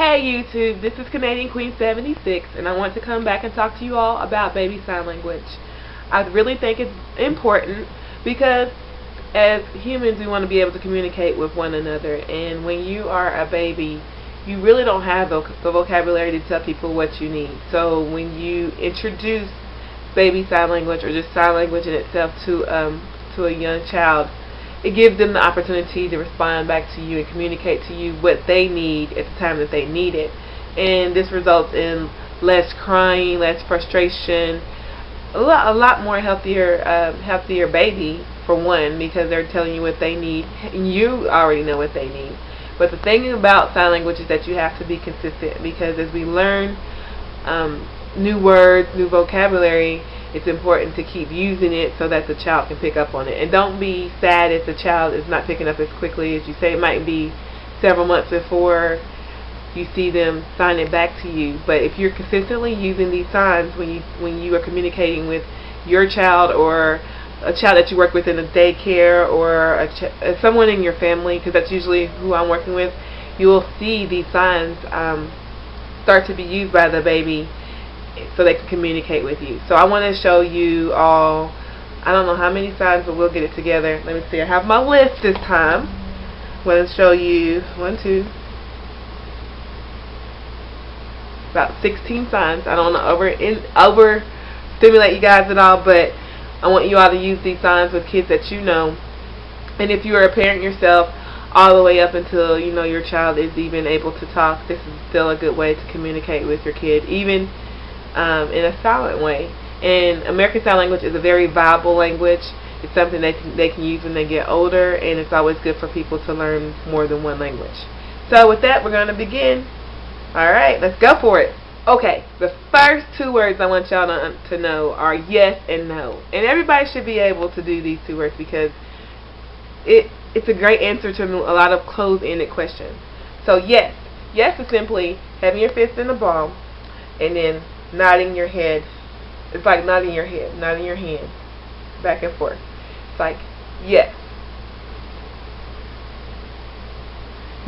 Hey YouTube, this is Canadian Queen 76 and I want to come back and talk to you all about baby sign language. I really think it's important because as humans we want to be able to communicate with one another, and when you are a baby you really don't have the vocabulary to tell people what you need. So when you introduce baby sign language or just sign language in itself to a young child, it gives them the opportunity to respond back to you and communicate to you what they need at the time that they need it. And this results in less crying, less frustration, a lot more healthier baby, for one, because they're telling you what they need and you already know what they need. But the thing about sign language is that you have to be consistent, because as we learn new words, new vocabulary, it's important to keep using it so that the child can pick up on it. And don't be sad if the child is not picking up as quickly as you say. It might be several months before you see them sign it back to you. But if you're consistently using these signs when you are communicating with your child, or a child that you work with in a daycare, or someone in your family, because that's usually who I'm working with, you will see these signs start to be used by the baby so they can communicate with you. So I want to show you all, I don't know how many signs, but we'll get it together. Let me see, I have my list this time. I'm going to show you about 16 signs. I don't want to over stimulate you guys at all, but I want you all to use these signs with kids that you know. And if you are a parent yourself, all the way up until you know your child is even able to talk, this is still a good way to communicate with your kid, even in a silent way. And American Sign Language is a very viable language. It's something they can use when they get older, and it's always good for people to learn more than one language. So with that, we're going to begin. Alright, let's go for it. Okay, the first two words I want y'all to know are yes and no. And everybody should be able to do these two words, because it's a great answer to a lot of closed-ended questions. So yes is simply having your fist in the ball and then nodding your head. It's like nodding your head, nodding your hand back and forth. It's like yes.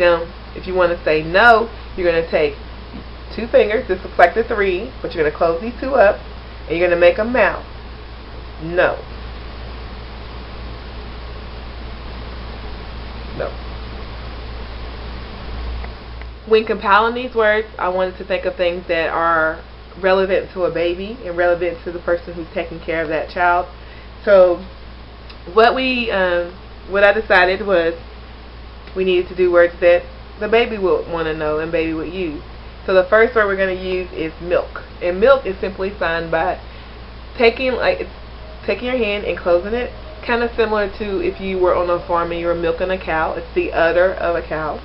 Now, if you want to say no, you're going to take two fingers. This looks like the three, but you're going to close these two up and you're going to make a mouth. No. No. When compiling these words, I wanted to think of things that are relevant to a baby and relevant to the person who's taking care of that child. So what I decided was we needed to do words that the baby would want to know and baby would use. So the first word we're going to use is milk. And milk is simply signed by taking your hand and closing it, kind of similar to if you were on a farm and you were milking a cow. It's the udder of a cow.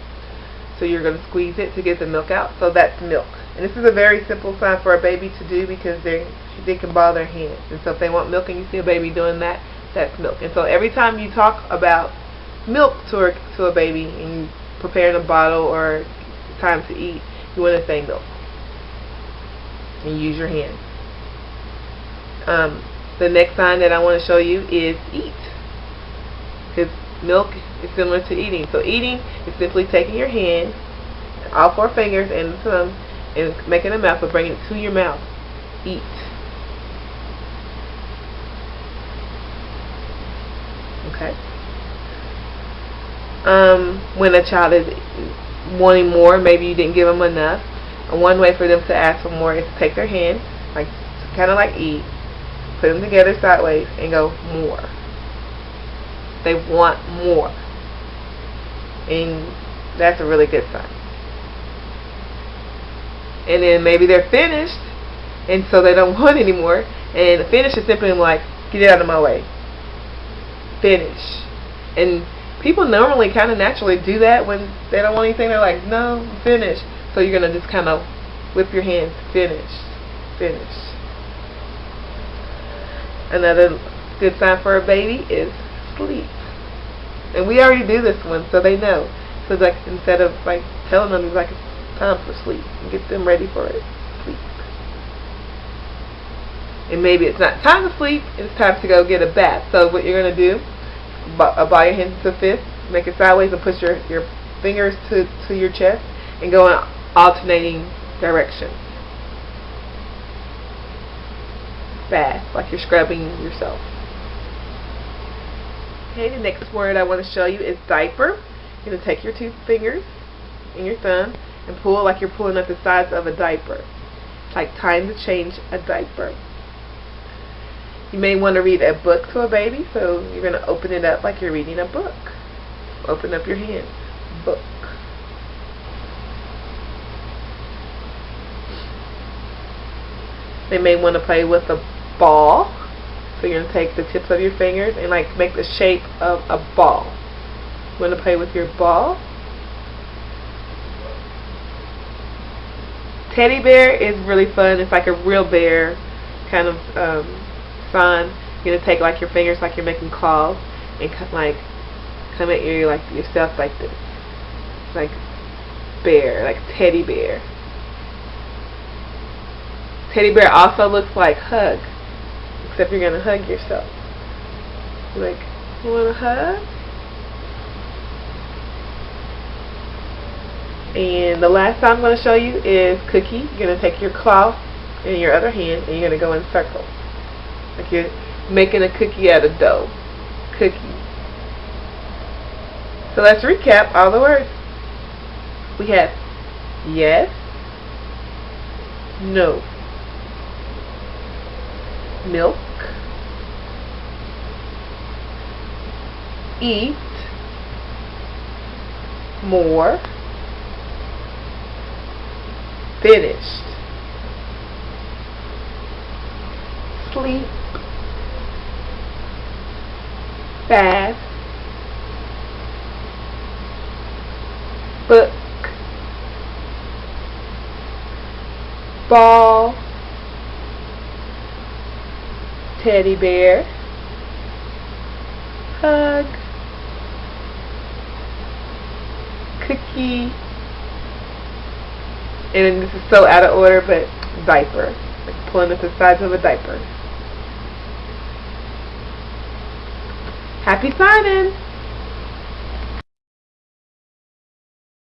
So you're going to squeeze it to get the milk out. So that's milk. And this is a very simple sign for a baby to do, because they can ball their hands. And so if they want milk and you see a baby doing that, that's milk. And so every time you talk about milk to a baby and you prepare a bottle or time to eat, you want to say milk. And use your hands. The next sign that I want to show you is eat. Because milk is similar to eating. So eating is simply taking your hand, all four fingers and the thumb, and making a mouth, but bringing it to your mouth. Eat. Okay. When a child is wanting more, maybe you didn't give them enough, and one way for them to ask for more is to take their hand, kind of like eat, put them together sideways, and go more. They want more, and that's a really good sign. And then maybe they're finished, and so they don't want any more, and finish is simply like, get out of my way. Finish. And people normally kind of naturally do that when they don't want anything. They're like, no, finish. So you're going to just kind of whip your hands. Finish. Finish. Another good sign for a baby is sleep. And we already do this one, so they know. So like, instead of like telling them, it's like, it's time for sleep. And get them ready for it. Sleep. And maybe it's not time to sleep, it's time to go get a bath. So what you're going to do, ball your hands to a fist, make it sideways, and push your fingers to your chest, and go alternating directions. Fast, like you're scrubbing yourself. Okay, the next word I want to show you is diaper. You're going to take your two fingers and your thumb and pull like you're pulling up the sides of a diaper. It's like time to change a diaper. You may want to read a book to a baby, so you're going to open it up like you're reading a book. Open up your hand. Book. They may want to play with a ball. So you're going to take the tips of your fingers and like make the shape of a ball. You want to play with your ball. Teddy bear is really fun. It's like a real bear kind of sign. You're going to take like your fingers like you're making claws and like come at you like yourself like this. Like bear, like teddy bear. Teddy bear also looks like hug. Except you're going to hug yourself. Like, you want to hug? And the last time I'm going to show you is cookie. You're going to take your cloth in your other hand and you're going to go in circles. Like you're making a cookie out of dough. Cookie. So let's recap all the words. We have yes, no, milk, eat, more, finished, sleep, fast, book, ball, teddy bear, hug, cookie, and this is so out of order, but diaper, like pulling at the sides of a diaper. Happy signing!